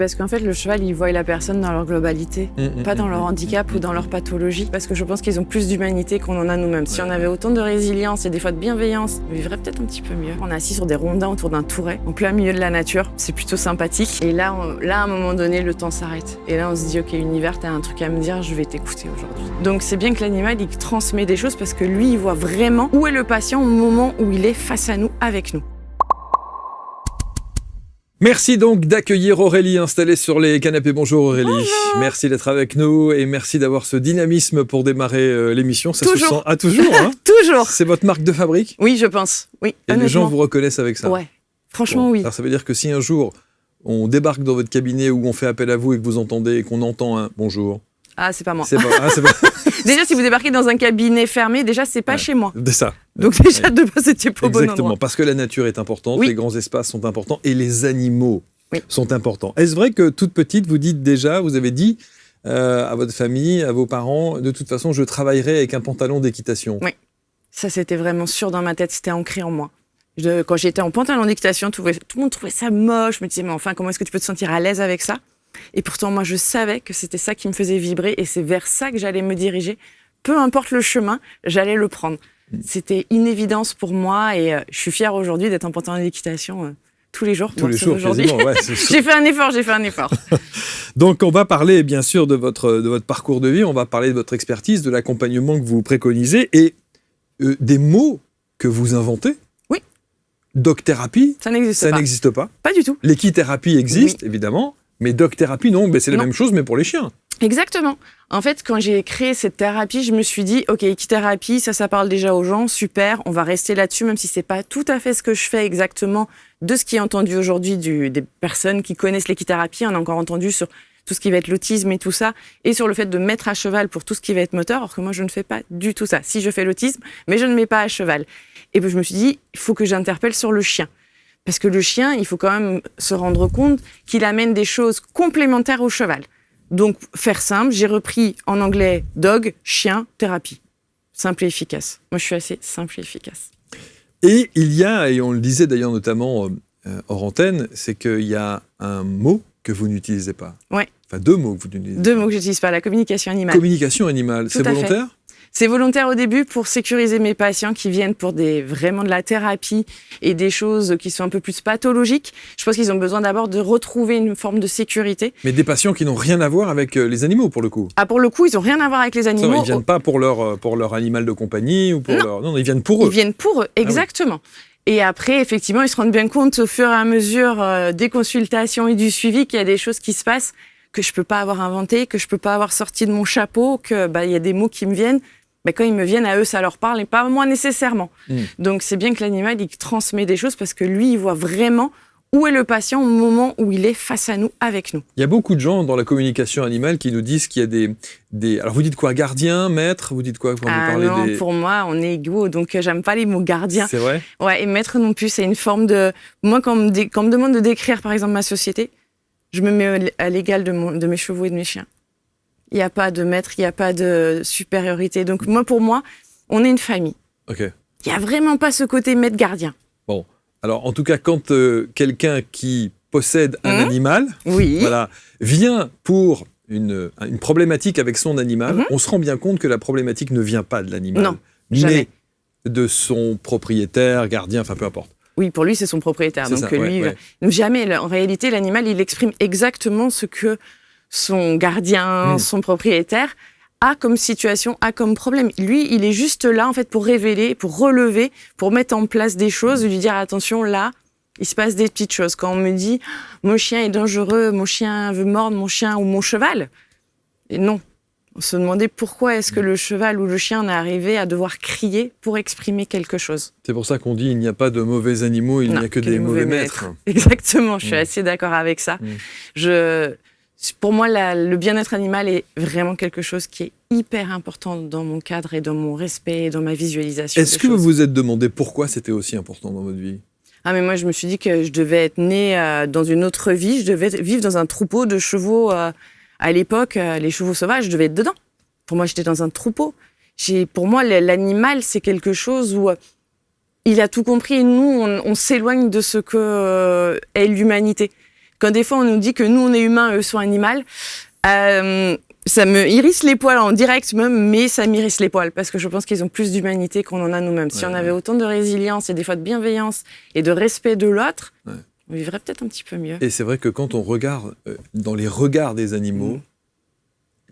Parce qu'en fait, le cheval, il voit la personne dans leur globalité, pas dans leur handicap ou dans leur pathologie. Parce que je pense qu'ils ont plus d'humanité qu'on en a nous-mêmes. Si on avait autant de résilience et des fois de bienveillance, on vivrait peut-être un petit peu mieux. On est assis sur des rondins autour d'un touret, en plein milieu de la nature. C'est plutôt sympathique. Et là, à un moment donné, le temps s'arrête. Et là, on se dit, ok, univers, t'as un truc à me dire, je vais t'écouter aujourd'hui. Donc c'est bien que l'animal, il transmet des choses parce que lui, il voit vraiment où est le patient au moment où il est face à nous, avec nous. Merci donc d'accueillir Aurélie installée sur les canapés. Bonjour Aurélie. Bonjour. Merci d'être avec nous et merci d'avoir ce dynamisme pour démarrer l'émission. Ça Toujours. se sent toujours. Hein. Toujours. C'est votre marque de fabrique. Oui, je pense. Oui. Et les gens vous reconnaissent avec ça. Ouais. Franchement, oui. Alors ça veut dire que si un jour on débarque dans votre cabinet ou on fait appel à vous et que vous entendez et qu'on entend un bonjour. Ah, c'est pas moi. C'est pas. Déjà, si vous débarquez dans un cabinet fermé, déjà, c'est pas chez moi. C'est ça. Donc déjà, de base, c'était pas au bon endroit. Exactement, parce que la nature est importante, Oui. les grands espaces sont importants et les animaux Oui. sont importants. Est-ce vrai que toute petite, vous avez dit à votre famille, à vos parents, de toute façon, je travaillerai avec un pantalon d'équitation? Oui. Ça, c'était vraiment sûr dans ma tête, c'était ancré en moi. Quand j'étais en pantalon d'équitation, tout le monde trouvait ça moche. Je me disais, mais enfin, comment est-ce que tu peux te sentir à l'aise avec ça? Et pourtant, moi, je savais que c'était ça qui me faisait vibrer et c'est vers ça que j'allais me diriger. Peu importe le chemin, j'allais le prendre. C'était une évidence pour moi et je suis fière aujourd'hui d'être en pantalon d'équitation tous les jours. Tous les jours, aujourd'hui. quasiment. Ouais, J'ai fait un effort. Donc, on va parler, bien sûr, de votre parcours de vie. On va parler de votre expertise, de l'accompagnement que vous préconisez et des mots que vous inventez. Oui. Doc-thérapie, Ça n'existe ça pas. n'existe pas. Pas du tout. L'équithérapie existe, évidemment. Mais doc-thérapie, non, c'est la Non. même chose, mais pour les chiens. Exactement. En fait, quand j'ai créé cette thérapie, je me suis dit, ok, équithérapie, ça parle déjà aux gens, super, on va rester là-dessus, même si c'est pas tout à fait ce que je fais exactement de ce qui est entendu aujourd'hui des personnes qui connaissent l'équithérapie. On a encore entendu sur tout ce qui va être l'autisme et tout ça, et sur le fait de mettre à cheval pour tout ce qui va être moteur, alors que moi, je ne fais pas du tout ça. Si je fais l'autisme, mais je ne mets pas à cheval. Et puis, je me suis dit, il faut que j'interpelle sur le chien. Parce que le chien, il faut quand même se rendre compte qu'il amène des choses complémentaires au cheval. Donc, faire simple, j'ai repris en anglais dog, chien, thérapie. Simple et efficace. Moi, je suis assez simple et efficace. Et il y a, et on le disait d'ailleurs notamment hors antenne, c'est qu'il y a un mot que vous n'utilisez pas. Ouais. Enfin, deux mots que vous n'utilisez Deux mots que j'utilise pas, la communication animale. Communication animale, Tout c'est à fait. volontaire? C'est volontaire au début pour sécuriser mes patients qui viennent pour vraiment de la thérapie et des choses qui sont un peu plus pathologiques. Je pense qu'ils ont besoin d'abord de retrouver une forme de sécurité. Mais des patients qui n'ont rien à voir avec les animaux, pour le coup. Ah, pour le coup, ils ont rien à voir avec les Ça, animaux. ils viennent pas pour leur animal de compagnie ou pour leur... Non, ils viennent pour eux. Ils viennent pour eux, exactement. Et après, effectivement, ils se rendent bien compte au fur et à mesure des consultations et du suivi qu'il y a des choses qui se passent que je peux pas avoir inventées, que je peux pas avoir sorti de mon chapeau, que il y a des mots qui me viennent. Mais quand ils me viennent à eux, ça leur parle et pas à moi nécessairement. Donc c'est bien que l'animal, il transmet des choses parce que lui, il voit vraiment où est le patient au moment où il est face à nous, avec nous. Il y a beaucoup de gens dans la communication animale qui nous disent qu'il y a des... Alors vous dites quoi? Gardien, maître? Vous dites quoi quand vous parlez Non, des... pour moi, on est égaux, donc j'aime pas les mots gardien. C'est vrai? Ouais, et maître non plus, c'est une forme de... Moi, quand on me demande de décrire, par exemple, ma société, je me mets à l'égal de mes chevaux et de mes chiens. Il n'y a pas de maître, il n'y a pas de supériorité. Donc pour moi, on est une famille. Ok. Il n'y a vraiment pas ce côté maître gardien. Bon. Alors, en tout cas, quand quelqu'un qui possède un animal, Oui. voilà, vient pour une problématique avec son animal, on se rend bien compte que la problématique ne vient pas de l'animal, Non, mais jamais. de son propriétaire, gardien, enfin peu importe. Oui, pour lui, c'est son propriétaire. C'est Donc ça, lui, ouais. jamais. En réalité, l'animal, il exprime exactement ce que son gardien, son propriétaire a comme situation, a comme problème. Lui, il est juste là, en fait, pour révéler, pour relever, pour mettre en place des choses, lui dire, attention, là, il se passe des petites choses. Quand on me dit, mon chien est dangereux, mon chien veut mordre mon chien ou mon cheval, et non. On se demandait pourquoi est-ce que le cheval ou le chien en est arrivé à devoir crier pour exprimer quelque chose. C'est pour ça qu'on dit, il n'y a pas de mauvais animaux, il n'y Non, a que des mauvais maîtres. Exactement, je suis assez d'accord avec ça. Pour moi, le bien-être animal est vraiment quelque chose qui est hyper important dans mon cadre et dans mon respect et dans ma visualisation. Est-ce que vous vous êtes demandé pourquoi c'était aussi important dans votre vie? Ah, mais moi, je me suis dit que je devais être née dans une autre vie. Je devais vivre dans un troupeau de chevaux. À l'époque, les chevaux sauvages, je devais être dedans. Pour moi, j'étais dans un troupeau. Pour moi, l'animal, c'est quelque chose où il a tout compris et nous, on s'éloigne de ce que est l'humanité. Quand des fois on nous dit que nous on est humains, eux sont animaux, ça me hérisse les poils en direct même, mais ça m'hérisse les poils parce que je pense qu'ils ont plus d'humanité qu'on en a nous-mêmes. Si on avait autant de résilience et des fois de bienveillance et de respect de l'autre, on vivrait peut-être un petit peu mieux. Et c'est vrai que quand on regarde dans les regards des animaux,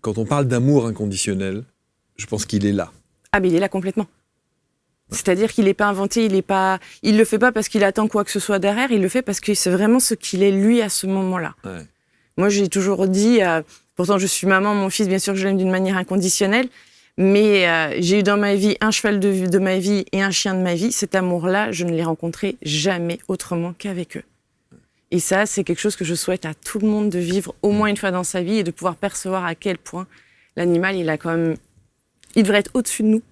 quand on parle d'amour inconditionnel, je pense qu'il est là. Ah mais il est là complètement. C'est-à-dire qu'il n'est pas inventé, il le fait pas parce qu'il attend quoi que ce soit derrière, il le fait parce que c'est vraiment ce qu'il est lui à ce moment-là. Ouais. Moi j'ai toujours dit, pourtant je suis maman, mon fils bien sûr que je l'aime d'une manière inconditionnelle, mais j'ai eu dans ma vie un cheval de ma vie et un chien de ma vie. Cet amour-là, je ne l'ai rencontré jamais autrement qu'avec eux. Et ça, c'est quelque chose que je souhaite à tout le monde de vivre au moins une fois dans sa vie et de pouvoir percevoir à quel point l'animal, il devrait être au-dessus de nous.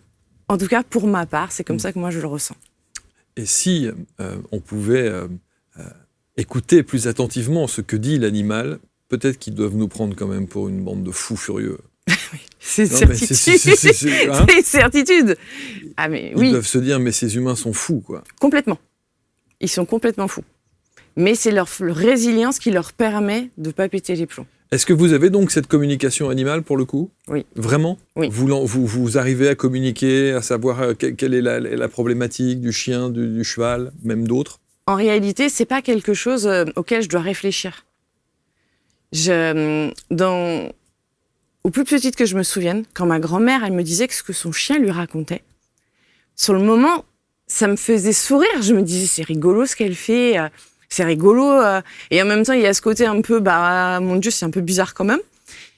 En tout cas, pour ma part, c'est comme ça que moi je le ressens. Et si on pouvait écouter plus attentivement ce que dit l'animal, peut-être qu'ils doivent nous prendre quand même pour une bande de fous furieux. C'est certitude. C'est certitude. Ah mais oui. Ils doivent se dire, mais ces humains sont fous, quoi. Complètement. Ils sont complètement fous. Mais c'est leur résilience qui leur permet de ne pas péter les plombs. Est-ce que vous avez donc cette communication animale pour le coup ? Oui. Vraiment ? Oui. Vous arrivez à communiquer, à savoir quelle est la problématique du chien, du cheval, même d'autres ? En réalité, c'est pas quelque chose auquel je dois réfléchir. Au plus petite que je me souvienne, quand ma grand-mère, elle me disait ce que son chien lui racontait, sur le moment, ça me faisait sourire. Je me disais, c'est rigolo ce qu'elle fait, c'est rigolo. Et en même temps, il y a ce côté un peu, mon Dieu, c'est un peu bizarre quand même.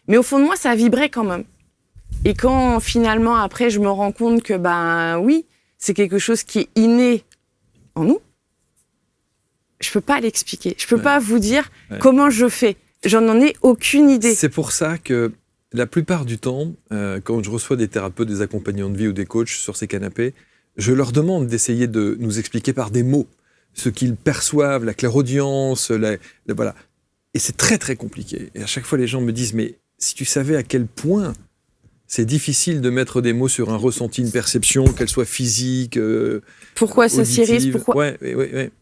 Mais au fond de moi, ça vibrait quand même. Et quand finalement, après, je me rends compte que, oui, c'est quelque chose qui est inné en nous, je peux pas l'expliquer. Je peux pas vous dire comment je fais. J'en ai aucune idée. C'est pour ça que la plupart du temps, quand je reçois des thérapeutes, des accompagnants de vie ou des coachs sur ces canapés, je leur demande d'essayer de nous expliquer par des mots ce qu'ils perçoivent, la clairaudience, voilà. Et c'est très très compliqué. Et à chaque fois, les gens me disent, mais si tu savais à quel point c'est difficile de mettre des mots sur un ressenti, une perception, qu'elle soit physique, pourquoi ça s'irrite, pourquoi... Ouais.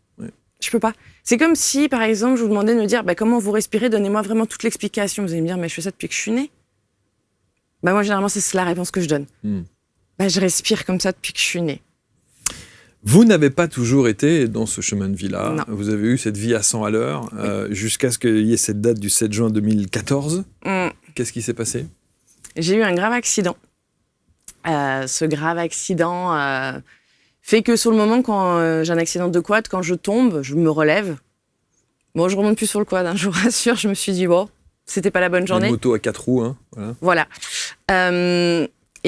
Je peux pas. C'est comme si, par exemple, je vous demandais de me dire comment vous respirez, donnez-moi vraiment toute l'explication. Vous allez me dire, mais je fais ça depuis que je suis née. Moi, généralement, c'est la réponse que je donne. Je respire comme ça depuis que je suis née. Vous n'avez pas toujours été dans ce chemin de vie-là. Non. Vous avez eu cette vie à 100 à l'heure, jusqu'à ce qu'il y ait cette date du 7 juin 2014. Qu'est-ce qui s'est passé ? J'ai eu un grave accident. Ce grave accident fait que sur le moment, quand j'ai un accident de quad, quand je tombe, je me relève. Bon, je remonte plus sur le quad, je vous rassure. Je me suis dit, c'était pas la bonne journée. Une moto à 4 roues, Voilà.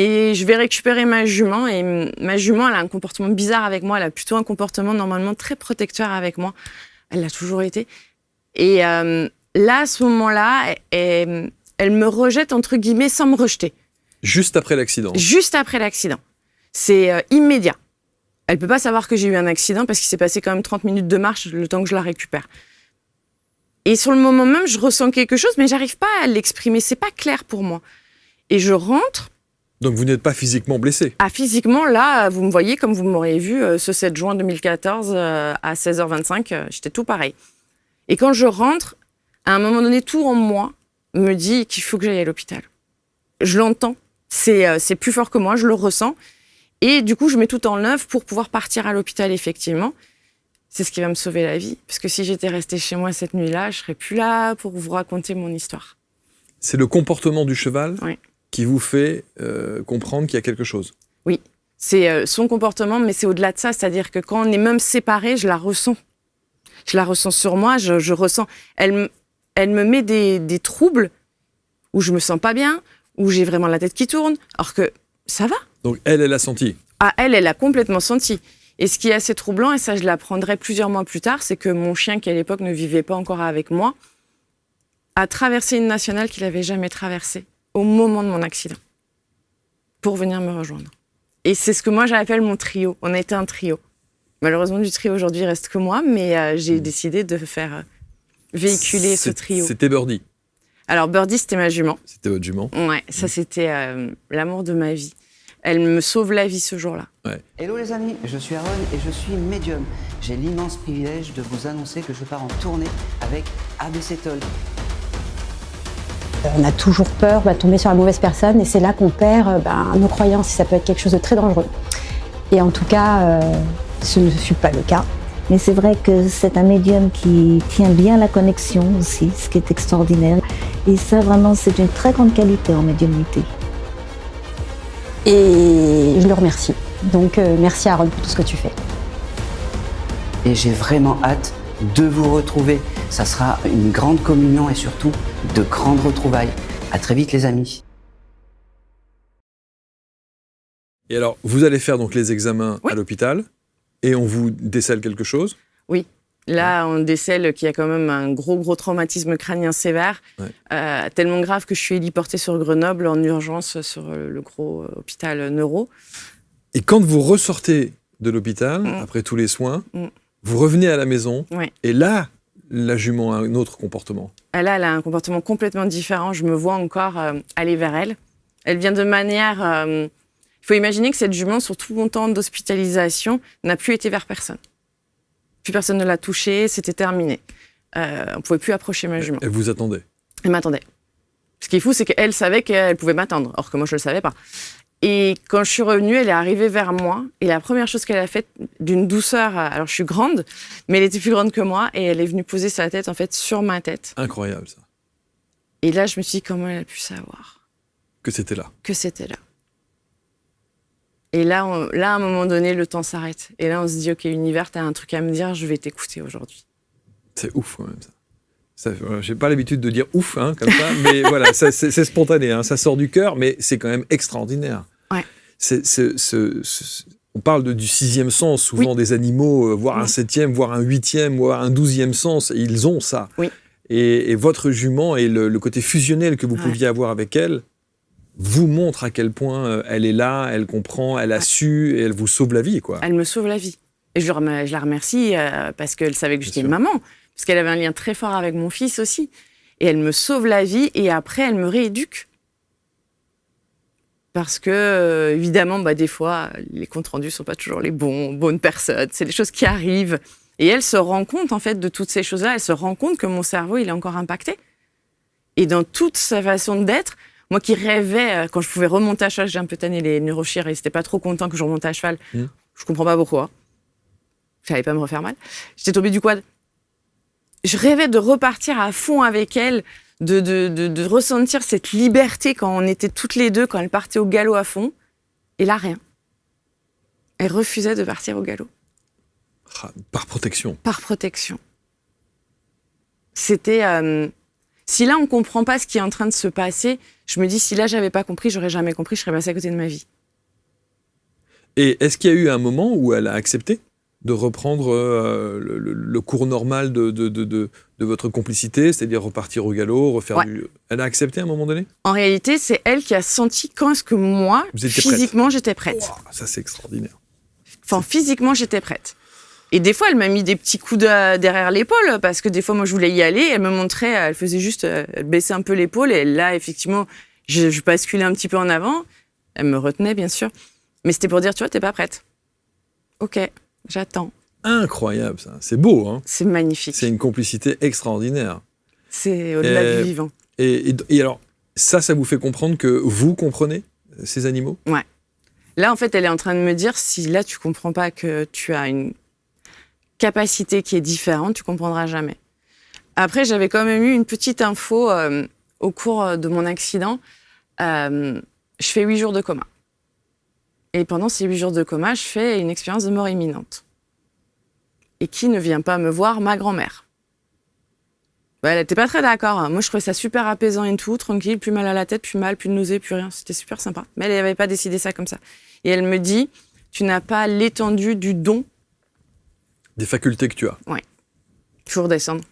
Et je vais récupérer ma jument. Et ma jument, elle a un comportement bizarre avec moi. Elle a plutôt un comportement normalement très protecteur avec moi. Elle l'a toujours été. Et là, à ce moment-là, elle me rejette, entre guillemets, sans me rejeter. Juste après l'accident ? Juste après l'accident. C'est immédiat. Elle peut pas savoir que j'ai eu un accident parce qu'il s'est passé quand même 30 minutes de marche le temps que je la récupère. Et sur le moment même, je ressens quelque chose, mais j'arrive pas à l'exprimer. C'est pas clair pour moi. Et je rentre. Donc vous n'êtes pas physiquement blessé ? Physiquement, là, vous me voyez comme vous m'auriez vu ce 7 juin 2014 à 16h25, j'étais tout pareil. Et quand je rentre, à un moment donné, tout en moi me dit qu'il faut que j'aille à l'hôpital. Je l'entends. C'est plus fort que moi, je le ressens. Et du coup, je mets tout en œuvre pour pouvoir partir à l'hôpital, effectivement. C'est ce qui va me sauver la vie. Parce que si j'étais restée chez moi cette nuit-là, je serais plus là pour vous raconter mon histoire. C'est le comportement du cheval qui vous fait comprendre qu'il y a quelque chose ? Oui, c'est son comportement, mais c'est au-delà de ça. C'est-à-dire que quand on est même séparés, je la ressens. Je la ressens sur moi, je ressens... Elle me met des troubles où je me sens pas bien, où j'ai vraiment la tête qui tourne, alors que ça va. Donc elle a senti ? Elle a complètement senti. Et ce qui est assez troublant, et ça je l'apprendrai plusieurs mois plus tard, c'est que mon chien, qui à l'époque ne vivait pas encore avec moi, a traversé une nationale qu'il n'avait jamais traversée au moment de mon accident pour venir me rejoindre. Et c'est ce que moi j'appelle mon trio. On a été un trio. Malheureusement, du trio aujourd'hui, il reste que moi, mais j'ai décidé de faire véhiculer ce trio. C'était Birdie ? Alors Birdie, c'était ma jument. C'était votre jument ? Ouais, ça c'était l'amour de ma vie. Elle me sauve la vie ce jour-là. Ouais. Hello les amis, je suis Aaron et je suis médium. J'ai l'immense privilège de vous annoncer que je pars en tournée avec ABC Talk. On a toujours peur de tomber sur la mauvaise personne et c'est là qu'on perd nos croyances et ça peut être quelque chose de très dangereux. Et en tout cas, ce ne fut pas le cas. Mais c'est vrai que c'est un médium qui tient bien la connexion aussi, ce qui est extraordinaire. Et ça, vraiment, c'est une très grande qualité en médiumnité. Et je le remercie. Donc, merci Aaron pour tout ce que tu fais. Et j'ai vraiment hâte de vous retrouver. Ça sera une grande communion et surtout de grandes retrouvailles. À très vite les amis. Et alors, vous allez faire donc les examens à l'hôpital et on vous décèle quelque chose? Oui. Là, on décèle qu'il y a quand même un gros traumatisme crânien sévère, tellement grave que je suis héliportée sur Grenoble en urgence sur le gros hôpital neuro. Et quand vous ressortez de l'hôpital, après tous les soins, vous revenez à la maison et là, la jument a un autre comportement. Là, elle a un comportement complètement différent. Je me vois encore aller vers elle. Elle vient de manière... Il faut imaginer que cette jument, sur tout mon temps d'hospitalisation, n'a plus été vers personne. Plus personne ne l'a touchée, c'était terminé. On ne pouvait plus approcher ma jument. Elle vous attendait? Elle m'attendait. Ce qui est fou, c'est qu'elle savait qu'elle pouvait m'attendre, or que moi, je ne le savais pas. Et quand je suis revenue, elle est arrivée vers moi. Et la première chose qu'elle a faite, d'une douceur... Alors, je suis grande, mais elle était plus grande que moi. Et elle est venue poser sa tête, en fait, sur ma tête. Incroyable, ça. Et là, je me suis dit, comment elle a pu savoir que c'était là? Que c'était là. Et là, à un moment donné, le temps s'arrête. Et là, on se dit, OK, univers, t'as un truc à me dire, je vais t'écouter aujourd'hui. C'est ouf, quand même, ça. J'ai pas l'habitude de dire ouf, hein, comme ça, mais voilà, c'est spontané, hein, ça sort du cœur, mais c'est quand même extraordinaire. Ouais. On parle du sixième sens, souvent des animaux, voire un septième, voire un huitième, voire un 12e sens, et ils ont ça. Oui. Et votre jument et le côté fusionnel que vous pouviez avoir avec elle vous montre à quel point elle est là, elle comprend, elle a su, et elle vous sauve la vie, quoi. Elle me sauve la vie. Et je la remercie parce qu'elle savait que j'étais une maman, parce qu'elle avait un lien très fort avec mon fils aussi. Et elle me sauve la vie, et après, elle me rééduque. Parce que, évidemment, des fois, les comptes rendus ne sont pas toujours les bonnes personnes. C'est des choses qui arrivent. Et elle se rend compte, en fait, de toutes ces choses-là. Elle se rend compte que mon cerveau, il est encore impacté. Et dans toute sa façon d'être, moi qui rêvais, quand je pouvais remonter à cheval, j'ai un peu tanné les neurochir, ils n'étaient pas trop contents que je remonte à cheval. Je comprends pas pourquoi. Je n'allais pas me refaire mal. J'étais tombée du quad. Je rêvais de repartir à fond avec elle, de ressentir cette liberté quand on était toutes les deux, quand elle partait au galop à fond. Et là, rien. Elle refusait de partir au galop. Par protection. Par protection. C'était... Si là, on ne comprend pas ce qui est en train de se passer, je me dis, si là, je n'avais pas compris, j'aurais jamais compris, je serais passée à côté de ma vie. Et est-ce qu'il y a eu un moment où elle a accepté de reprendre le cours normal de votre complicité, c'est-à-dire repartir au galop, refaire du... Elle a accepté à un moment donné? En réalité, c'est elle qui a senti quand est-ce que moi, physiquement, j'étais prête. Wow, ça, c'est extraordinaire. Enfin, physiquement, j'étais prête. Et des fois, elle m'a mis des petits coups derrière l'épaule, parce que des fois, moi, je voulais y aller. Elle me montrait, elle faisait juste, elle baissait un peu l'épaule. Et là, effectivement, je basculais un petit peu en avant. Elle me retenait, bien sûr. Mais c'était pour dire, tu vois, t'es pas prête. OK, j'attends. Incroyable, ça. C'est beau, hein? C'est magnifique. C'est une complicité extraordinaire. C'est au-delà du vivant. Et alors, ça vous fait comprendre que vous comprenez ces animaux? Ouais. Là, en fait, elle est en train de me dire, si là, tu comprends pas que tu as une capacité qui est différente, tu comprendras jamais. Après, j'avais quand même eu une petite info au cours de mon accident. Je fais 8 jours de coma. Et pendant ces 8 jours de coma, je fais une expérience de mort imminente. Et qui ne vient pas me voir? Ma grand-mère. Elle n'était pas très d'accord. Moi, je trouvais ça super apaisant et tout, tranquille, plus mal à la tête, plus mal, plus de nausées, plus rien. C'était super sympa. Mais elle n'avait pas décidé ça comme ça. Et elle me dit, tu n'as pas l'étendue du don. Des facultés que tu as. Oui. Il faut redescendre.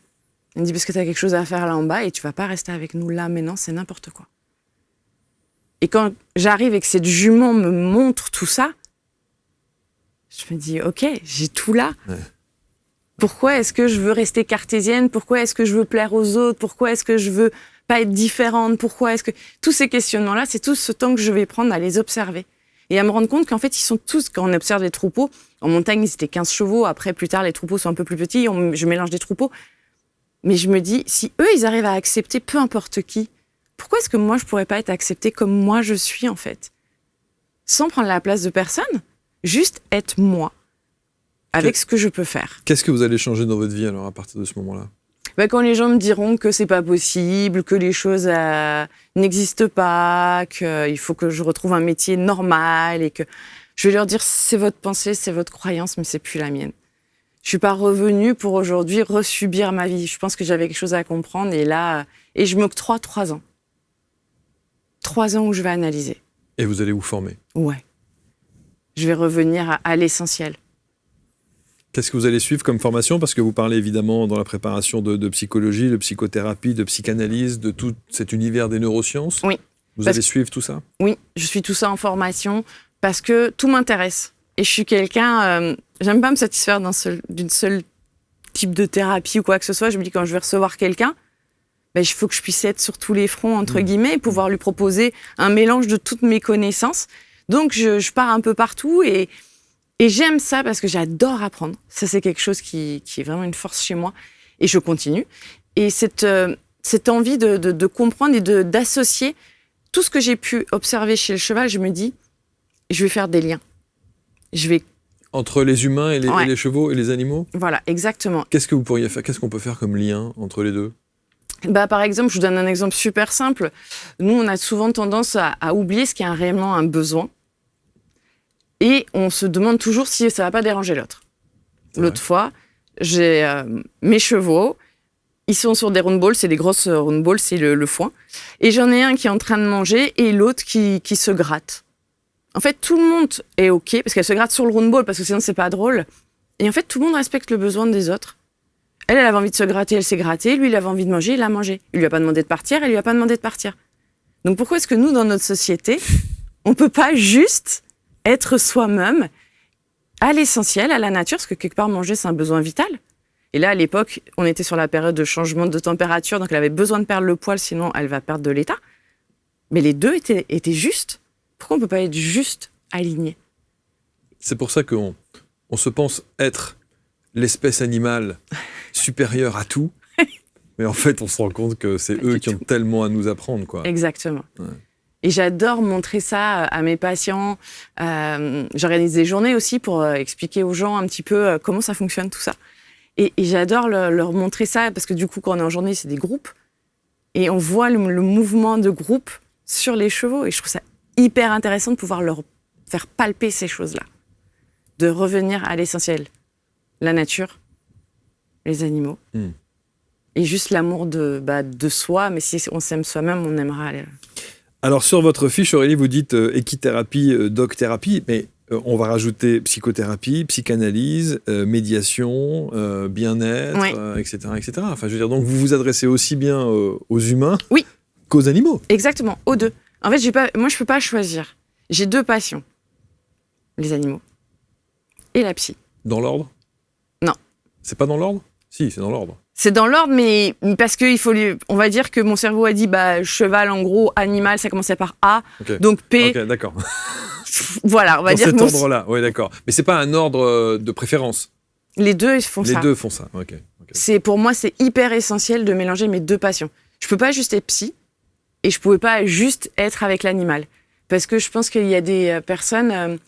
Elle me dit, parce que tu as quelque chose à faire là en bas et tu vas pas rester avec nous là maintenant, c'est n'importe quoi. Et quand j'arrive et que cette jument me montre tout ça, je me dis, OK, j'ai tout là. Ouais. Pourquoi est-ce que je veux rester cartésienne? Pourquoi est-ce que je veux plaire aux autres? Pourquoi est-ce que je veux pas être différente? Pourquoi est-ce que... Tous ces questionnements-là, c'est tout ce temps que je vais prendre à les observer. Et à me rendre compte qu'en fait, ils sont tous, quand on observe les troupeaux, en montagne, ils étaient 15 chevaux. Après, plus tard, les troupeaux sont un peu plus petits. Je mélange des troupeaux. Mais je me dis, si eux, ils arrivent à accepter peu importe qui, pourquoi est-ce que moi, je pourrais pas être acceptée comme moi je suis, en fait? Sans prendre la place de personne, juste être moi, avec ce que je peux faire. Qu'est-ce que vous allez changer dans votre vie, alors, à partir de ce moment-là? Quand les gens me diront que c'est pas possible, que les choses n'existent pas, qu'il faut que je retrouve un métier normal et que je vais leur dire c'est votre pensée, c'est votre croyance, mais c'est plus la mienne. Je suis pas revenue pour aujourd'hui resubir ma vie. Je pense que j'avais quelque chose à comprendre et je m'octroie 3 ans. 3 ans où je vais analyser. Et vous allez vous former? Ouais. Je vais revenir à l'essentiel. Qu'est-ce que vous allez suivre comme formation? Parce que vous parlez évidemment dans la préparation de psychologie, de psychothérapie, de psychanalyse, de tout cet univers des neurosciences. Oui. Vous allez suivre tout ça? Oui, je suis tout ça en formation parce que tout m'intéresse. Et je suis quelqu'un, j'aime pas me satisfaire d'une seule type de thérapie ou quoi que ce soit. Je me dis quand je vais recevoir quelqu'un, il faut que je puisse être sur tous les fronts, entre guillemets, et pouvoir lui proposer un mélange de toutes mes connaissances. Donc je pars un peu partout et j'aime ça parce que j'adore apprendre. Ça, c'est quelque chose qui est vraiment une force chez moi. Et je continue. Et cette envie de comprendre et d'associer tout ce que j'ai pu observer chez le cheval, je me dis, je vais faire des liens. Entre les humains et les chevaux et les animaux? Voilà, exactement. Qu'est-ce que vous pourriez faire? Qu'est-ce qu'on peut faire comme lien entre les deux? Par exemple, je vous donne un exemple super simple. Nous, on a souvent tendance à oublier ce qui est réellement un besoin. Et on se demande toujours si ça va pas déranger l'autre. L'autre fois, j'ai mes chevaux, ils sont sur des roundballs, c'est des grosses roundballs, c'est le foin. Et j'en ai un qui est en train de manger et l'autre qui se gratte. En fait, tout le monde est OK, parce qu'elle se gratte sur le roundball, parce que sinon c'est pas drôle. Et en fait, tout le monde respecte le besoin des autres. Elle avait envie de se gratter, elle s'est grattée. Lui, il avait envie de manger, il a mangé. Il lui a pas demandé de partir, elle lui a pas demandé de partir. Donc pourquoi est-ce que nous, dans notre société, on peut pas juste être soi-même à l'essentiel, à la nature, parce que quelque part, manger, c'est un besoin vital. Et là, à l'époque, on était sur la période de changement de température, donc elle avait besoin de perdre le poil, sinon elle va perdre de l'état. Mais les deux étaient justes. Pourquoi on peut pas être juste alignés? C'est pour ça qu'on se pense être l'espèce animale supérieure à tout, mais en fait, on se rend compte que c'est eux qui ont tellement à nous apprendre, quoi. Exactement. Ouais. Et j'adore montrer ça à mes patients. J'organise des journées aussi pour expliquer aux gens un petit peu comment ça fonctionne, tout ça. Et j'adore leur montrer ça, parce que du coup, quand on est en journée, c'est des groupes. Et on voit le mouvement de groupe sur les chevaux. Et je trouve ça hyper intéressant de pouvoir leur faire palper ces choses-là. De revenir à l'essentiel. La nature, les animaux. Et juste l'amour de soi. Mais si on s'aime soi-même, on aimera... Alors, sur votre fiche, Aurélie, vous dites équithérapie, doc-thérapie, mais on va rajouter psychothérapie, psychanalyse, médiation, bien-être, etc., etc. Enfin, je veux dire, donc vous vous adressez aussi bien aux humains qu'aux animaux. Exactement, aux deux. En fait, moi, je peux pas choisir. J'ai 2 passions. Les animaux et la psy. Dans l'ordre? Non. C'est pas dans l'ordre? Si, c'est dans l'ordre. C'est dans l'ordre, mais parce que on va dire que mon cerveau a dit, cheval, en gros, animal, ça commençait par A, donc P. Ok, d'accord. Voilà, on va dire. Dans cet ordre-là, oui, d'accord. Mais c'est pas un ordre de préférence. Les deux font ça. Les deux font ça, ok. Pour moi, c'est hyper essentiel de mélanger mes 2 passions. Je peux pas juste être psy, et je pouvais pas juste être avec l'animal. Parce que je pense qu'il y a des personnes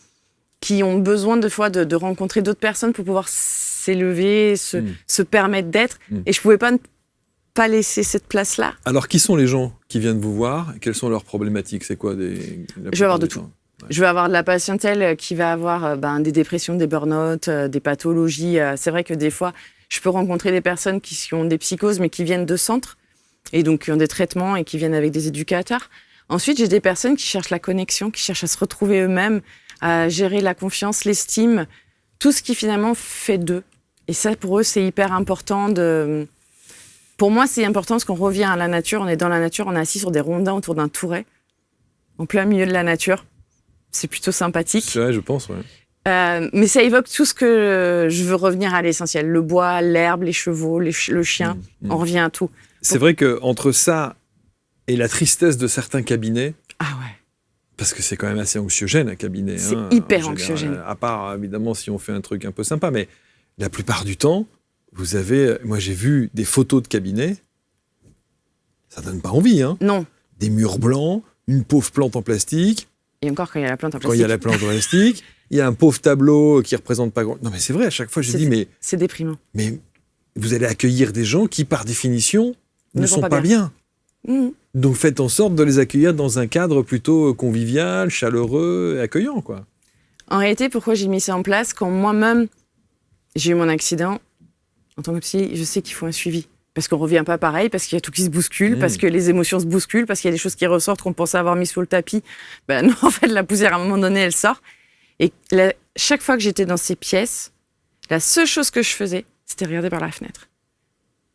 qui ont besoin de fois de rencontrer d'autres personnes pour pouvoir s'élever, se permettre d'être. Et je pouvais pas laisser cette place-là. Alors, qui sont les gens qui viennent vous voir? Quelles sont leurs problématiques? C'est quoi Je vais avoir de tout. Ouais. Je vais avoir de la patientèle qui va avoir des dépressions, des burn-out, des pathologies. C'est vrai que des fois, je peux rencontrer des personnes qui ont des psychoses, mais qui viennent de centres, et donc qui ont des traitements et qui viennent avec des éducateurs. Ensuite, j'ai des personnes qui cherchent la connexion, qui cherchent à se retrouver eux-mêmes, à gérer la confiance, l'estime, tout ce qui finalement fait d'eux. Et ça, pour eux, c'est hyper important Pour moi, c'est important parce qu'on revient à la nature, on est dans la nature, on est assis sur des rondins autour d'un touret, en plein milieu de la nature. C'est plutôt sympathique. C'est vrai, je pense, ouais. Mais ça évoque tout ce que je veux revenir à l'essentiel. Le bois, l'herbe, les chevaux, le chien, on revient à tout. C'est vrai qu'entre ça et la tristesse de certains cabinets... Ah ouais. Parce que c'est quand même assez anxiogène, un cabinet. C'est hyper anxiogène. À part, évidemment, si on fait un truc un peu sympa. Mais la plupart du temps, moi j'ai vu des photos de cabinet, ça donne pas envie, hein. Non. Des murs blancs, une pauvre plante en plastique. Et encore quand il y a la plante en Quand il y a la plante en plastique, il y a un pauvre tableau qui représente pas grand. Non mais c'est vrai, à chaque fois je dis c'est déprimant. mais vous allez accueillir des gens qui par définition ne sont pas bien. Mmh. Donc faites en sorte de les accueillir dans un cadre plutôt convivial, chaleureux et accueillant, quoi. En réalité, pourquoi j'ai mis ça en place? Quand moi-même, j'ai eu mon accident, en tant que psy, je sais qu'il faut un suivi. Parce qu'on ne revient pas pareil, parce qu'il y a tout qui se bouscule, parce que les émotions se bousculent, parce qu'il y a des choses qui ressortent qu'on pensait avoir mis sous le tapis. Ben non, en fait, la poussière, à un moment donné, elle sort. Et chaque fois que j'étais dans ces pièces, la seule chose que je faisais, c'était regarder par la fenêtre.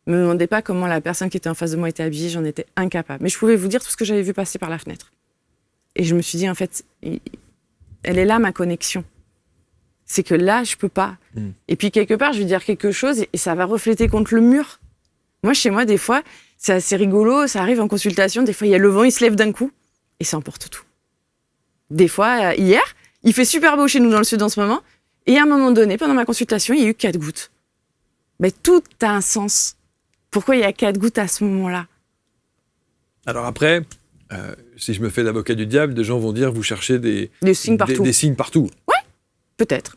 Ne me demandez pas comment la personne qui était en face de moi était habillée, j'en étais incapable. Mais je pouvais vous dire tout ce que j'avais vu passer par la fenêtre. Et je me suis dit, en fait, elle est là, ma connexion. C'est que là, je peux pas. Et puis, quelque part, je vais dire quelque chose et ça va refléter contre le mur. Moi, chez moi, des fois, c'est assez rigolo, ça arrive en consultation, des fois, il y a le vent, il se lève d'un coup et ça emporte tout. Des fois, hier, il fait super beau chez nous dans le sud en ce moment, et à un moment donné, pendant ma consultation, il y a eu 4 gouttes. Mais tout a un sens. Pourquoi il y a 4 gouttes à ce moment-là? Alors après, si je me fais l'avocat du diable, des gens vont dire vous cherchez des signes partout. Des signes partout. Ouais, peut-être.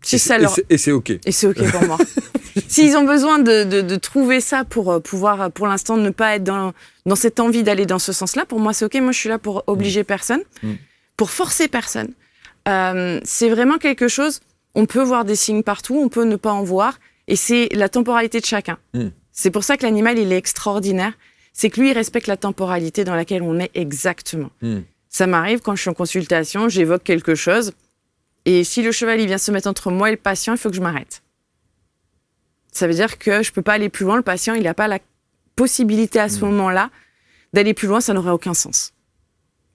Si et c'est OK. Et c'est OK pour moi. S'ils ont besoin de trouver ça pour pouvoir, pour l'instant, ne pas être dans cette envie d'aller dans ce sens-là, pour moi, c'est OK. Moi, je suis là pour obliger personne, pour forcer personne. C'est vraiment quelque chose, on peut voir des signes partout, on peut ne pas en voir, et c'est la temporalité de chacun. C'est pour ça que l'animal, il est extraordinaire. C'est que lui, il respecte la temporalité dans laquelle on est exactement. Ça m'arrive, quand je suis en consultation, j'évoque quelque chose, et si le cheval il vient se mettre entre moi et le patient, il faut que je m'arrête. Ça veut dire que je ne peux pas aller plus loin. Le patient, il n'a pas la possibilité à ce moment-là d'aller plus loin. Ça n'aurait aucun sens.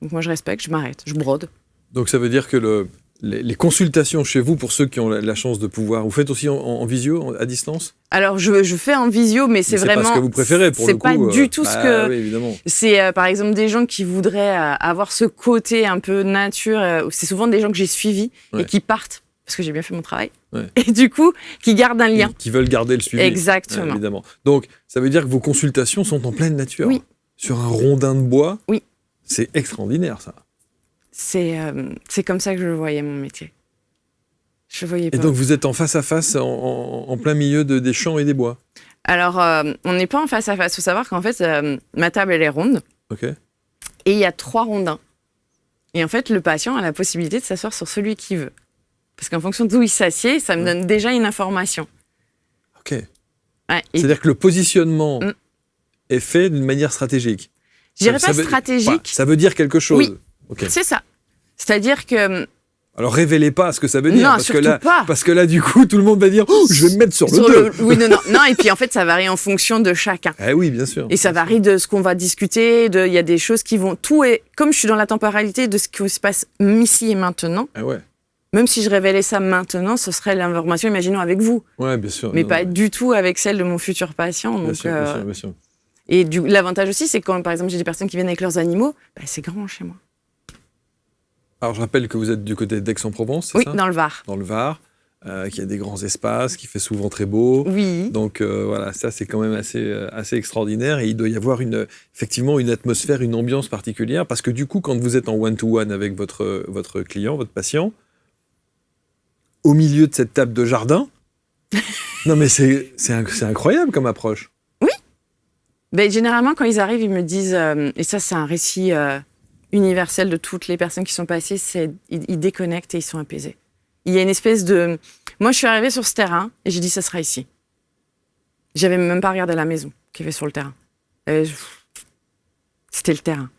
Donc moi, je respecte, je m'arrête, je brode. Donc ça veut dire que les consultations chez vous, pour ceux qui ont la chance de pouvoir, vous faites aussi en visio, à distance? Alors, je fais en visio, mais c'est vraiment... C'est pas ce que vous préférez, pour le coup. C'est pas du tout ce que... Oui, évidemment. C'est, par exemple, des gens qui voudraient avoir ce côté un peu nature. C'est souvent des gens que j'ai suivis et qui partent, parce que j'ai bien fait mon travail. Et du coup, qui gardent un lien. Qui veulent garder le suivi. Exactement. Évidemment. Donc, ça veut dire que vos consultations sont en pleine nature. Oui. Sur un rondin de bois. Oui. C'est extraordinaire, ça. C'est comme ça que je le voyais, mon métier. Je voyais pas. Et donc, vous êtes en face à face, en plein milieu des champs et des bois? Alors, on n'est pas en face à face. Il faut savoir qu'en fait, ma table, elle est ronde. OK. Et il y a 3 rondins. Et en fait, le patient a la possibilité de s'asseoir sur celui qu'il veut. Parce qu'en fonction d'où il s'assied, ça me donne déjà une information. OK. Ouais, c'est-à-dire que le positionnement est fait d'une manière stratégique. Je dirais pas stratégique. Ça veut dire quelque chose. Oui, okay. C'est ça. C'est-à-dire que... Alors, révélez pas ce que ça veut dire. Non, surtout pas. Parce que là, du coup, tout le monde va dire « je vais me mettre sur le 2 ». Oui, non. Et puis, en fait, ça varie en fonction de chacun. Eh oui, bien sûr. Et ça varie de ce qu'on va discuter. Il y a des choses qui vont... Tout est... Comme je suis dans la temporalité de ce qui se passe ici et maintenant, même si je révélais ça maintenant, ce serait l'information, imaginons, avec vous. Oui, bien sûr. Mais pas du tout avec celle de mon futur patient. Donc, bien sûr. Et l'avantage aussi, c'est que quand, par exemple, j'ai des personnes qui viennent avec leurs animaux, c'est grand chez moi. Alors, je rappelle que vous êtes du côté d'Aix-en-Provence, c'est ça? Oui, dans le Var. Dans le Var, qui a des grands espaces, qui fait souvent très beau. Oui. Donc, voilà, ça, c'est quand même assez extraordinaire. Et il doit y avoir effectivement une atmosphère, une ambiance particulière. Parce que du coup, quand vous êtes en one-to-one avec votre client, votre patient, au milieu de cette table de jardin, non mais c'est incroyable comme approche. Oui. Ben, généralement, quand ils arrivent, ils me disent, et ça, c'est un récit... universel de toutes les personnes qui sont passées, ils déconnectent et ils sont apaisés. Il y a une espèce de... Moi, je suis arrivée sur ce terrain et j'ai dit, ça sera ici. J'avais même pas regardé la maison qu'il y avait sur le terrain. C'était le terrain.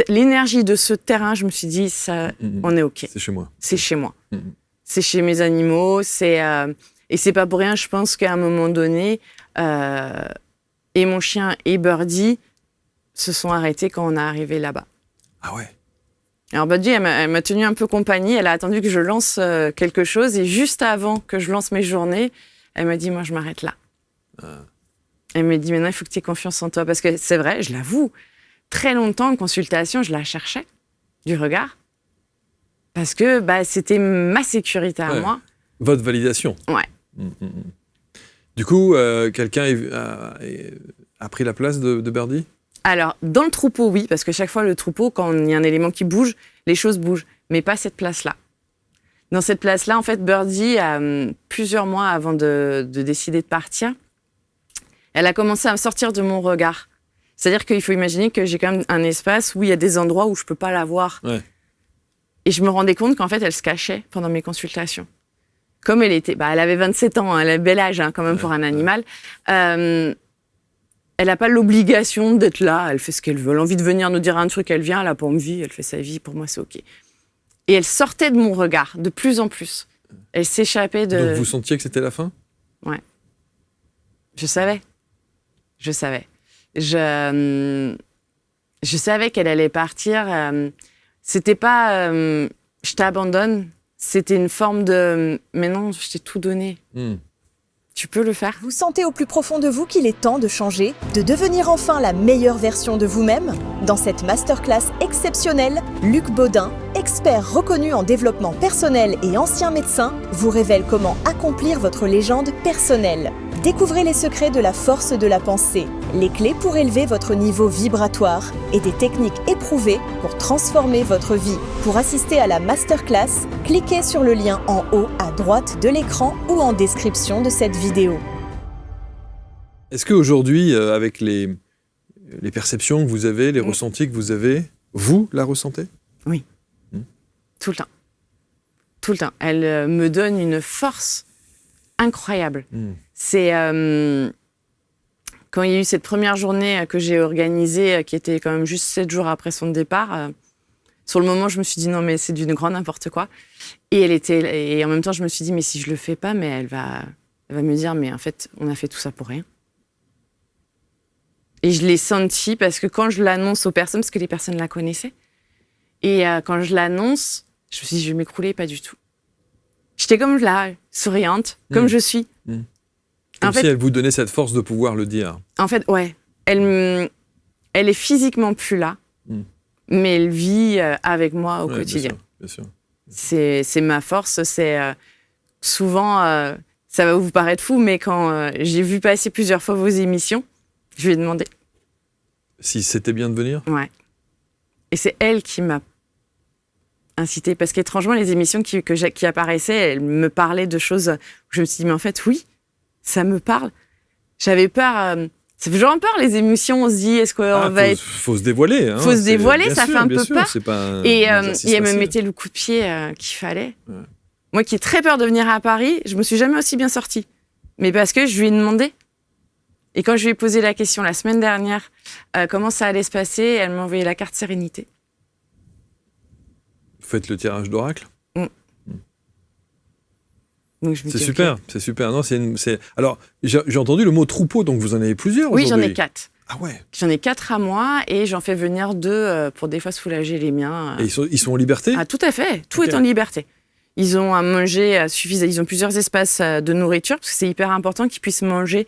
L'énergie de ce terrain, je me suis dit, ça, on est OK. C'est chez moi. C'est chez moi. C'est chez mes animaux. Et c'est pas pour rien, je pense qu'à un moment donné, et mon chien et Birdie se sont arrêtés quand on est arrivé là-bas. Ah ouais. Alors Birdie, elle m'a tenu un peu compagnie. Elle a attendu que je lance quelque chose. Et juste avant que je lance mes journées, elle m'a dit, moi, je m'arrête là. Elle m'a dit, maintenant, il faut que tu aies confiance en toi. Parce que c'est vrai, je l'avoue, très longtemps en consultation, je la cherchais, du regard. Parce que c'était ma sécurité à moi. Votre validation. Ouais. Du coup, quelqu'un a pris la place de Birdie ? Alors, dans le troupeau, oui, parce que chaque fois, le troupeau, quand il y a un élément qui bouge, les choses bougent, mais pas cette place-là. Dans cette place-là, en fait, Birdie, plusieurs mois avant de décider de partir, elle a commencé à sortir de mon regard. C'est-à-dire qu'il faut imaginer que j'ai quand même un espace où il y a des endroits où je ne peux pas la voir. Ouais. Et je me rendais compte qu'en fait, elle se cachait pendant mes consultations. Comme elle était... elle avait 27 ans, elle a bel âge quand même pour un animal. Elle n'a pas l'obligation d'être là, elle fait ce qu'elle veut. Elle a envie de venir nous dire un truc, elle vient, elle n'a pas envie, elle fait sa vie, pour moi c'est OK. Et elle sortait de mon regard, de plus en plus. Elle s'échappait de... Donc vous sentiez que c'était la fin ? Ouais. Je savais. Je savais qu'elle allait partir. C'était pas je t'abandonne, c'était une forme de mais non, je t'ai tout donné. Tu peux le faire. Vous sentez au plus profond de vous qu'il est temps de changer, de devenir enfin la meilleure version de vous-même ? Dans cette masterclass exceptionnelle, Luc Baudin, expert reconnu en développement personnel et ancien médecin, vous révèle comment accomplir votre légende personnelle. Découvrez les secrets de la force de la pensée, les clés pour élever votre niveau vibratoire et des techniques éprouvées pour transformer votre vie. Pour assister à la masterclass, cliquez sur le lien en haut à droite de l'écran ou en description de cette vidéo. Est-ce qu'aujourd'hui, avec les perceptions que vous avez, les ressentis que vous avez, vous la ressentez ? Oui. Tout le temps. Tout le temps. Elle me donne une force incroyable. C'est quand il y a eu cette première journée que j'ai organisée, qui était quand même juste 7 jours après son départ, sur le moment, je me suis dit non, mais c'est d'une grande n'importe quoi. Et en même temps, je me suis dit, mais si je le fais pas, mais elle va me dire, mais en fait, on a fait tout ça pour rien. Et je l'ai senti parce que quand je l'annonce aux personnes, parce que les personnes la connaissaient, et quand je l'annonce, je me suis dit, je vais m'écrouler, pas du tout. J'étais comme là, souriante, comme je suis. Comme si elle vous donnait cette force de pouvoir le dire. En fait, ouais. Elle est physiquement plus là, mais elle vit avec moi au quotidien. Bien sûr. C'est ma force. C'est souvent, ça va vous paraître fou, mais quand j'ai vu passer plusieurs fois vos émissions, je lui ai demandé. Si c'était bien de venir ? Ouais. Et c'est elle qui m'a incité, parce qu'étrangement, les émissions qui apparaissaient, elles me parlaient de choses où je me suis dit, mais en fait, oui, ça me parle. J'avais peur. Ça fait genre peur, les émissions. On se dit, est-ce qu'on va être. Faut se dévoiler. Faut se dévoiler, ça fait un peu peur. C'est pas et elle me mettait le coup de pied qu'il fallait. Ouais. Moi qui ai très peur de venir à Paris, je me suis jamais aussi bien sortie. Mais parce que je lui ai demandé. Et quand je lui ai posé la question la semaine dernière, comment ça allait se passer, elle m'a envoyé la carte sérénité. Vous faites le tirage d'oracle ? Donc je me c'est dis, super, okay. C'est super. Non, Alors, j'ai entendu le mot troupeau, donc vous en avez plusieurs aujourd'hui. Oui, j'en ai 4. Ah ouais. J'en ai 4 à moi et j'en fais venir 2 pour des fois soulager les miens. Et ils sont en liberté ? Ah, tout à fait. Tout est en liberté. Ils ont à manger suffisamment. Ils ont plusieurs espaces de nourriture parce que c'est hyper important qu'ils puissent manger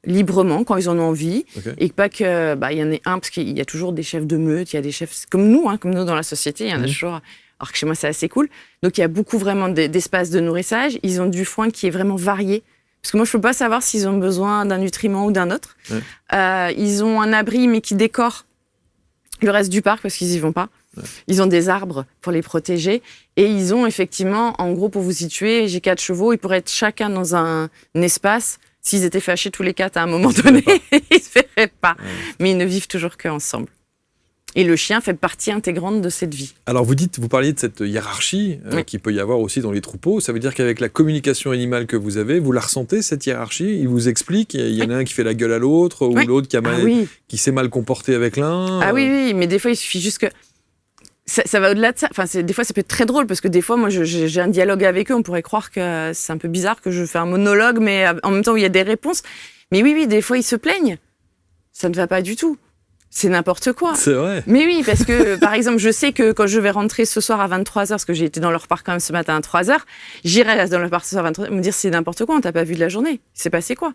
librement quand ils en ont envie. Et pas que il y en ait un, parce qu'il y a toujours des chefs de meute, il y a des chefs comme nous dans la société, il y en a toujours. Alors que chez moi, c'est assez cool. Donc, il y a beaucoup vraiment d'espaces de nourrissage. Ils ont du foin qui est vraiment varié. Parce que moi, je ne peux pas savoir s'ils ont besoin d'un nutriment ou d'un autre. Ils ont un abri, mais qui décore le reste du parc parce qu'ils n'y vont pas. Ils ont des arbres pour les protéger. Et ils ont effectivement, en gros, pour vous situer, j'ai 4 chevaux. Ils pourraient être chacun dans un espace. S'ils étaient fâchés tous les 4 à un moment donné, ils ne se verraient pas. Mais ils ne vivent toujours qu'ensemble. Et le chien fait partie intégrante de cette vie. Alors vous parliez de cette hiérarchie qu'il peut y avoir aussi dans les troupeaux. Ça veut dire qu'avec la communication animale que vous avez, vous la ressentez, cette hiérarchie ? Il vous explique, il y en a un qui fait la gueule à l'autre, ou l'autre qui s'est mal comporté avec l'un. Ah oui, mais des fois il suffit juste que... Ça va au-delà de ça. Enfin, des fois ça peut être très drôle, parce que des fois moi j'ai un dialogue avec eux, on pourrait croire que c'est un peu bizarre que je fais un monologue, mais en même temps où il y a des réponses. Mais oui, des fois ils se plaignent. Ça ne va pas du tout. C'est n'importe quoi. C'est vrai. Mais oui, parce que, par exemple, je sais que quand je vais rentrer ce soir à 23h, parce que j'ai été dans leur parc quand même ce matin à 3h, j'irai dans leur parc ce soir à 23h, me dire c'est n'importe quoi, on t'a pas vu de la journée. Il s'est passé quoi ?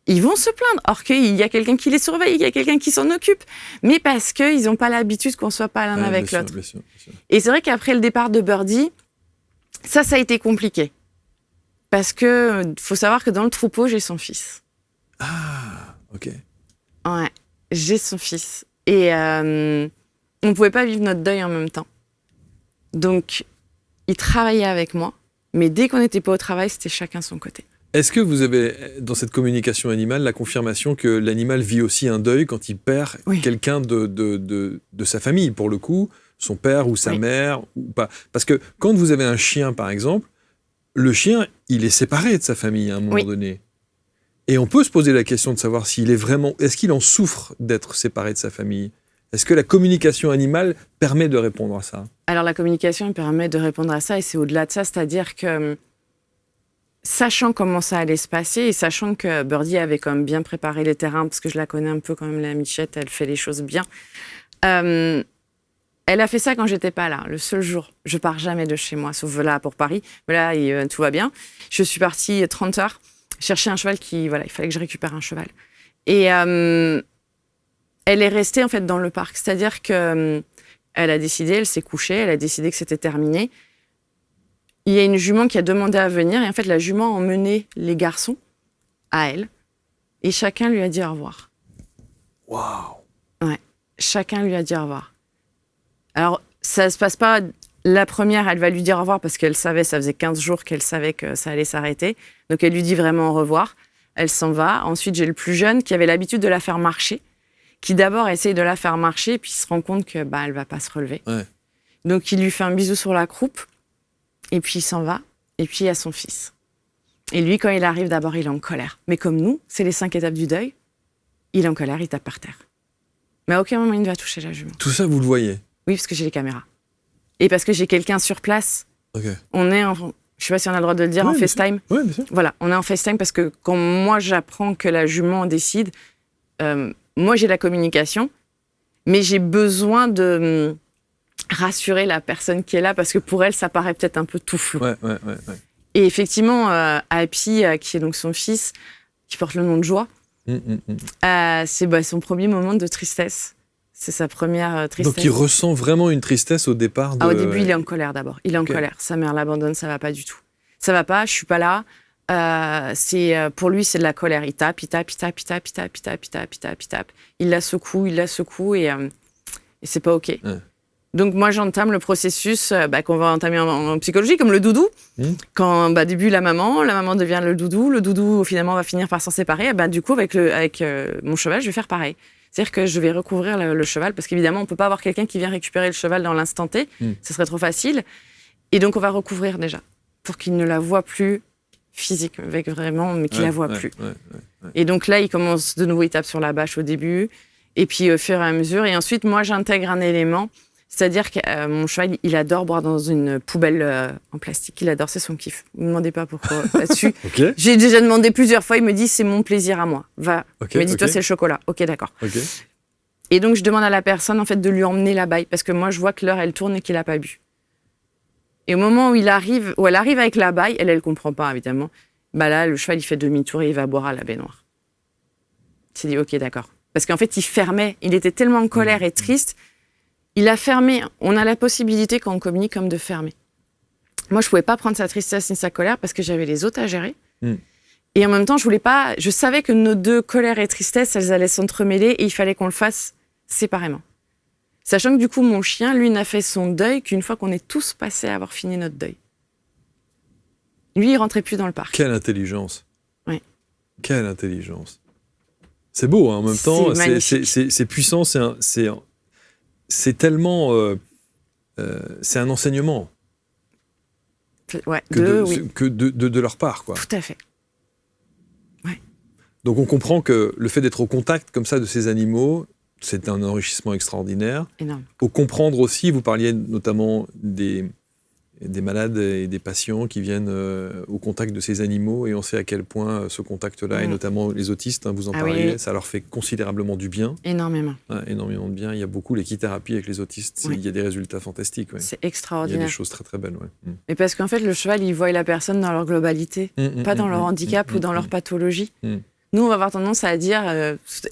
Ils vont se plaindre. Or qu'il y a quelqu'un qui les surveille, il y a quelqu'un qui s'en occupe. Mais parce qu'ils n'ont pas l'habitude qu'on ne soit pas l'un avec l'autre. Bien sûr. Et c'est vrai qu'après le départ de Birdie, ça a été compliqué. Parce que faut savoir que dans le troupeau, j'ai son fils. Ah, ok. Ouais, j'ai son fils. Et on ne pouvait pas vivre notre deuil en même temps. Donc, il travaillait avec moi, mais dès qu'on n'était pas au travail, c'était chacun son côté. Est-ce que vous avez, dans cette communication animale, la confirmation que l'animal vit aussi un deuil quand il perd quelqu'un de sa famille, pour le coup, son père ou sa mère ou pas? Parce que quand vous avez un chien, par exemple, le chien, il est séparé de sa famille à un moment donné. Et on peut se poser la question de savoir s'il est vraiment... Est-ce qu'il en souffre d'être séparé de sa famille? Est-ce que la communication animale permet de répondre à ça? Alors, la communication permet de répondre à ça, et c'est au-delà de ça, c'est-à-dire que, sachant comment ça allait se passer, et sachant que Birdie avait quand même bien préparé les terrains, parce que je la connais un peu quand même, la Michette, elle fait les choses bien, elle a fait ça quand j'étais pas là, le seul jour. Je pars jamais de chez moi, sauf là pour Paris. Mais là, tout va bien. Je suis partie 30 heures chercher un cheval il fallait que je récupère un cheval. Et elle est restée en fait dans le parc. C'est-à-dire que elle a décidé, elle s'est couchée, elle a décidé que c'était terminé. Il y a une jument qui a demandé à venir, et en fait la jument a emmené les garçons à elle, et chacun lui a dit au revoir. Waouh! Ouais, chacun lui a dit au revoir. Alors, ça se passe pas... La première, elle va lui dire au revoir parce qu'elle savait, ça faisait 15 jours qu'elle savait que ça allait s'arrêter. Donc, elle lui dit vraiment au revoir. Elle s'en va. Ensuite, j'ai le plus jeune qui avait l'habitude de la faire marcher, qui d'abord essaye de la faire marcher, puis se rend compte que elle va pas se relever. Ouais. Donc, il lui fait un bisou sur la croupe, et puis il s'en va. Et puis, il y a son fils. Et lui, quand il arrive, d'abord, il est en colère. Mais comme nous, c'est les 5 étapes du deuil, il est en colère, il tape par terre. Mais à aucun moment, il ne va toucher la jument. Tout ça, vous le voyez? Oui, parce que j'ai les caméras. Et parce que j'ai quelqu'un sur place. Okay. On est je sais pas si on a le droit de le dire, en FaceTime. Oui, bien sûr. Voilà, on est en FaceTime parce que quand moi j'apprends que la jument décide, moi j'ai la communication, mais j'ai besoin de rassurer la personne qui est là parce que pour elle ça paraît peut-être un peu tout flou. Ouais. Et effectivement, Happy, qui est donc son fils, qui porte le nom de Joie, c'est son premier moment de tristesse. C'est sa première tristesse. Donc il ressent vraiment une tristesse au départ au début, il est en colère d'abord. Il est en colère. Sa mère l'abandonne, ça va pas du tout. Ça va pas, je suis pas là. Pour lui, c'est de la colère. Il tape. Il la secoue et c'est pas OK. Ouais. Donc moi, j'entame le processus qu'on va entamer en psychologie, comme le doudou. Quand au début, la maman devient le doudou finalement va finir par s'en séparer. Du coup, avec mon cheval, je vais faire pareil. C'est-à-dire que je vais recouvrir le cheval, parce qu'évidemment, on ne peut pas avoir quelqu'un qui vient récupérer le cheval dans l'instant T. Ce serait trop facile. Et donc, on va recouvrir déjà, pour qu'il ne la voie plus physique, mais qu'il la voie plus. Et donc là, il commence de nouveau, il tape sur la bâche au début, et puis au fur et à mesure. Et ensuite, moi, j'intègre un élément, c'est-à-dire que mon cheval, il adore boire dans une poubelle en plastique. Il adore, c'est son kiff. Ne me demandez pas pourquoi là-dessus. Okay. J'ai déjà demandé plusieurs fois, il me dit, c'est mon plaisir à moi. Va. Il me dit, toi, c'est le chocolat. Ok, d'accord. Okay. Et donc, je demande à la personne, en fait, de lui emmener la baille, parce que moi, je vois que l'heure, elle tourne et qu'il n'a pas bu. Et au moment où elle arrive avec la baille, elle comprend pas, évidemment. Là, le cheval, il fait demi-tour et il va boire à la baignoire. Il s'est dit, ok, d'accord. Parce qu'en fait, il fermait. Il était tellement en colère et triste. Il a fermé. On a la possibilité, quand on communique, comme de fermer. Moi, je pouvais pas prendre sa tristesse ni sa colère parce que j'avais les autres à gérer. Et en même temps, je savais que nos deux colères et tristesse, elles allaient s'entremêler et il fallait qu'on le fasse séparément. Sachant que du coup, mon chien, lui, n'a fait son deuil qu'une fois qu'on est tous passés à avoir fini notre deuil. Lui, il rentrait plus dans le parc. Quelle intelligence. Oui. Quelle intelligence. C'est beau, hein, en même temps. C'est puissant, c'est tellement... c'est un enseignement. Ouais, de leur part, quoi. Tout à fait. Ouais. Donc on comprend que le fait d'être au contact comme ça de ces animaux, c'est un enrichissement extraordinaire. Énorme. Au comprendre aussi, vous parliez notamment des malades et des patients qui viennent au contact de ces animaux, et on sait à quel point ce contact-là, et notamment les autistes, vous en parliez, ça leur fait considérablement du bien. Énormément. Énormément de bien. Il y a beaucoup l'équithérapie avec les autistes, il y a des résultats fantastiques. Ouais. C'est extraordinaire. Il y a des choses très très belles. Ouais. Mais parce qu'en fait, le cheval, il voit la personne dans leur globalité, pas dans leur handicap ou dans leur pathologie. Nous, on va avoir tendance à dire,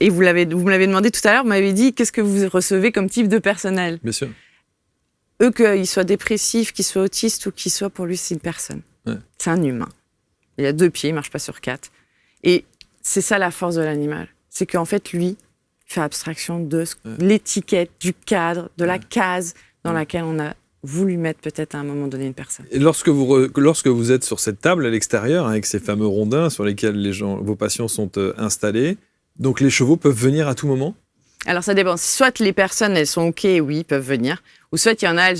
et vous me l'avez demandé tout à l'heure, vous m'avez dit, qu'est-ce que vous recevez comme type de personnel ? Bien sûr. Eux, qu'ils soient dépressifs, qu'ils soient autistes ou qu'ils soient, pour lui, c'est une personne. Ouais. C'est un humain. Il a 2 pieds, il marche pas sur 4. Et c'est ça la force de l'animal. C'est qu'en fait, lui, il fait abstraction de l'étiquette, du cadre, de la case dans laquelle on a voulu mettre peut-être à un moment donné une personne. Et lorsque vous êtes sur cette table à l'extérieur, avec ces fameux rondins sur lesquels vos patients sont installés, donc les chevaux peuvent venir à tout moment ? Alors ça dépend. Soit les personnes, elles sont OK, oui, peuvent venir. Ou soit il y en a,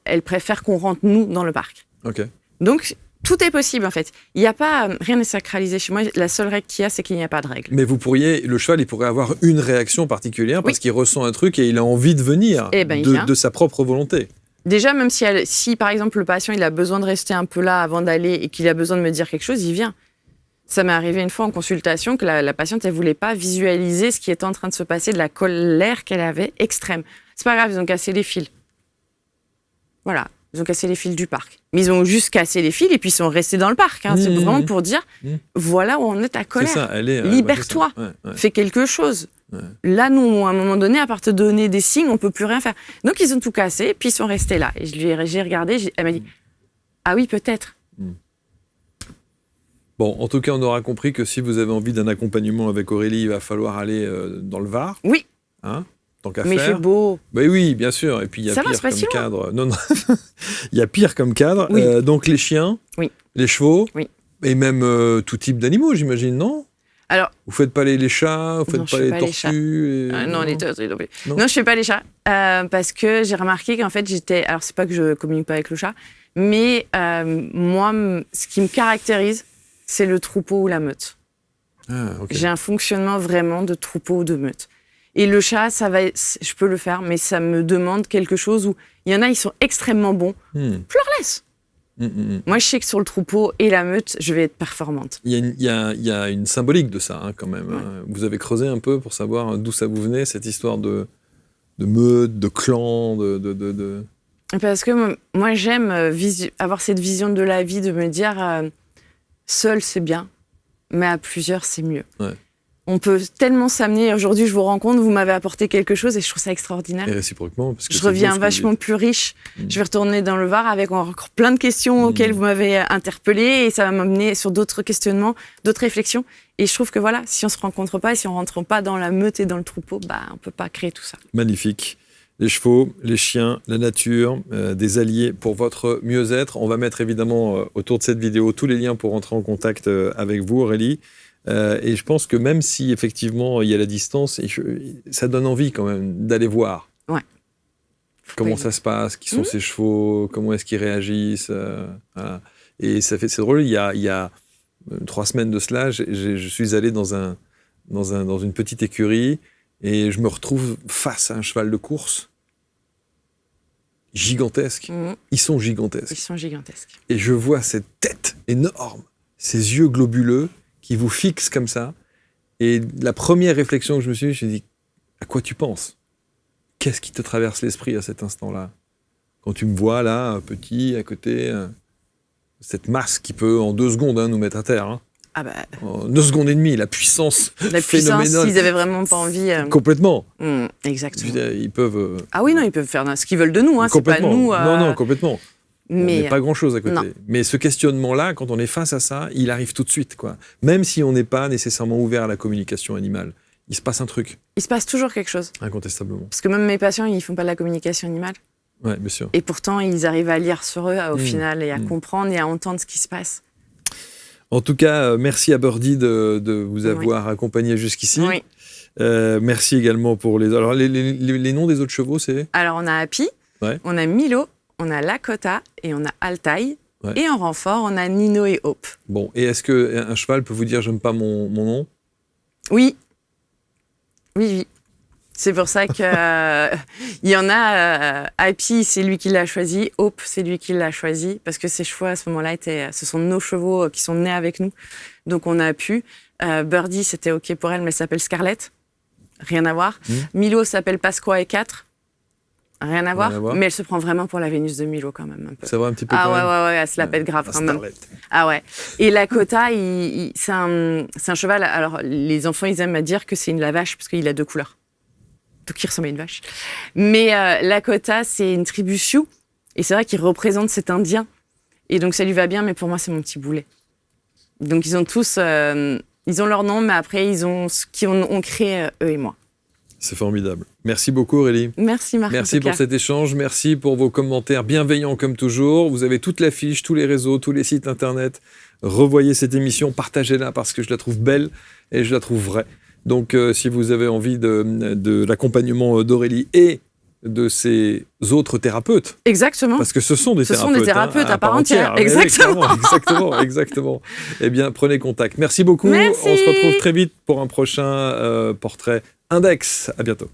elles préfèrent qu'on rentre nous dans le parc. Ok. Donc tout est possible en fait. Il n'y a pas, rien n'est sacralisé chez moi. La seule règle qu'il y a, c'est qu'il n'y a pas de règle. Mais le cheval, il pourrait avoir une réaction particulière parce qu'il ressent un truc et il a envie de venir de sa propre volonté. Déjà, même si par exemple le patient il a besoin de rester un peu là avant d'aller et qu'il a besoin de me dire quelque chose, il vient. Ça m'est arrivé une fois en consultation que la patiente, elle voulait pas visualiser ce qui était en train de se passer, de la colère qu'elle avait extrême. C'est pas grave, ils ont cassé les fils. Voilà, ils ont cassé les fils du parc. Mais ils ont juste cassé les fils et puis ils sont restés dans le parc. Hein. C'est vraiment pour dire, voilà où on est ta colère. C'est ça, libère-toi, fais quelque chose. Ouais. Là, nous, à un moment donné, à part te donner des signes, on peut plus rien faire. Donc, ils ont tout cassé et puis ils sont restés là. Et j'ai regardé, elle m'a dit, ah oui, peut-être. Bon, en tout cas, on aura compris que si vous avez envie d'un accompagnement avec Aurélie, il va falloir aller dans le Var. Oui. Hein, tant qu'à mais faire. il fait beau. Ben oui, bien sûr. Et puis, il y a pire comme cadre. Non. Il y a pire comme cadre. Oui. Donc, les chiens, les chevaux, et même tout type d'animaux, j'imagine, non ? Alors, vous faites pas les chats, vous faites pas les tortues non, les tortues non plus. Non, je fais pas les chats parce que j'ai remarqué qu'en fait alors c'est pas que je communique pas avec le chat, mais moi, ce qui me caractérise, c'est le troupeau ou la meute. Ah, okay. J'ai un fonctionnement vraiment de troupeau ou de meute. Et le chat, je peux le faire, mais ça me demande quelque chose où il y en a, ils sont extrêmement bons. Je leur laisse. Moi, je sais que sur le troupeau et la meute, je vais être performante. Il y a une symbolique de ça, hein, quand même. Ouais. Vous avez creusé un peu pour savoir d'où ça vous venait, cette histoire de meute, de clan, Parce que moi, j'aime avoir cette vision de la vie, de me dire seul, c'est bien, mais à plusieurs, c'est mieux. Ouais. On peut tellement s'amener. Aujourd'hui, je vous rencontre, vous m'avez apporté quelque chose et je trouve ça extraordinaire. Et réciproquement. Parce que je reviens vachement plus riche. Je vais retourner dans le Var avec encore plein de questions auxquelles vous m'avez interpellé et ça va m'amener sur d'autres questionnements, d'autres réflexions. Et je trouve que voilà, si on ne se rencontre pas et si on ne rentre pas dans la meute et dans le troupeau, on ne peut pas créer tout ça. Magnifique. Les chevaux, les chiens, la nature, des alliés pour votre mieux-être. On va mettre évidemment autour de cette vidéo tous les liens pour rentrer en contact avec vous, Aurélie. Et je pense que même si effectivement il y a la distance, ça donne envie quand même d'aller voir comment ça se passe, qui sont ces chevaux, comment est-ce qu'ils réagissent. Voilà. Et c'est drôle, il y a 3 semaines de cela, je suis allé dans une petite écurie et je me retrouve face à un cheval de course gigantesque. Ils sont gigantesques. Ils sont gigantesques. Et je vois cette tête énorme, ces yeux globuleux qui vous fixe comme ça. Et la première réflexion que je me suis dit, à quoi tu penses ? Qu'est-ce qui te traverse l'esprit à cet instant-là ? Quand tu me vois là, petit, à côté, cette masse qui peut en 2 secondes nous mettre à terre. Hein. En 2 secondes et demie, la puissance phénoménale. S'ils avaient vraiment pas envie. Complètement. Exactement. Ils peuvent. Ah oui, non, ils peuvent faire ce qu'ils veulent de nous. Hein, c'est pas nous. Non, complètement. Mais on n'est pas grand-chose à côté. Non. Mais ce questionnement-là, quand on est face à ça, il arrive tout de suite, quoi. Même si on n'est pas nécessairement ouvert à la communication animale, il se passe un truc. Il se passe toujours quelque chose. Incontestablement. Parce que même mes patients, ils font pas de la communication animale. Ouais, bien sûr. Et pourtant, ils arrivent à lire sur eux, au final, et à comprendre et à entendre ce qui se passe. En tout cas, merci à Birdie de vous avoir accompagné jusqu'ici. Oui. Merci également pour les... Alors, les noms des autres chevaux, c'est... Alors, on a Happy, on a Milo, on a Lakota et on a Altaï. Ouais. Et en renfort, on a Nino et Hope. Bon, et est-ce qu'un cheval peut vous dire « j'aime pas mon nom » ? Oui. Oui. C'est pour ça que il y en a. Happy, c'est lui qui l'a choisi. Hope, c'est lui qui l'a choisi. Parce que ces chevaux, à ce moment-là, ce sont nos chevaux qui sont nés avec nous. Donc, on a pu. Birdie, c'était OK pour elle, mais elle s'appelle Scarlett. Rien à voir. Milo s'appelle Pasqua et 4. Rien à voir, mais elle se prend vraiment pour la Vénus de Milo quand même un peu. Ça va un petit peu quand même. Ouais, elle se la pète grave quand même. Ah ouais. Et Lakota, c'est un cheval. Alors les enfants, ils aiment à dire que c'est la vache parce qu'il a 2 couleurs. Donc il ressemble à une vache. Mais Lakota, c'est une tribu Sioux et c'est vrai qu'il représente cet Indien. Et donc ça lui va bien, mais pour moi c'est mon petit boulet. Donc ils ont tous, ils ont leur nom, mais après ils ont ce qu'on créé eux et moi. C'est formidable. Merci beaucoup Aurélie. Merci Marc. Merci pour cet échange, merci pour vos commentaires bienveillants comme toujours. Vous avez toute l'affiche, tous les réseaux, tous les sites internet. Revoyez cette émission, partagez-la parce que je la trouve belle et je la trouve vraie. Donc si vous avez envie de l'accompagnement d'Aurélie et de ces autres thérapeutes. Exactement. Parce que ce sont des thérapeutes. Ce sont des thérapeutes à part entière. Exactement. Eh bien, prenez contact. Merci beaucoup. Merci. On se retrouve très vite pour un prochain portrait Index. À bientôt.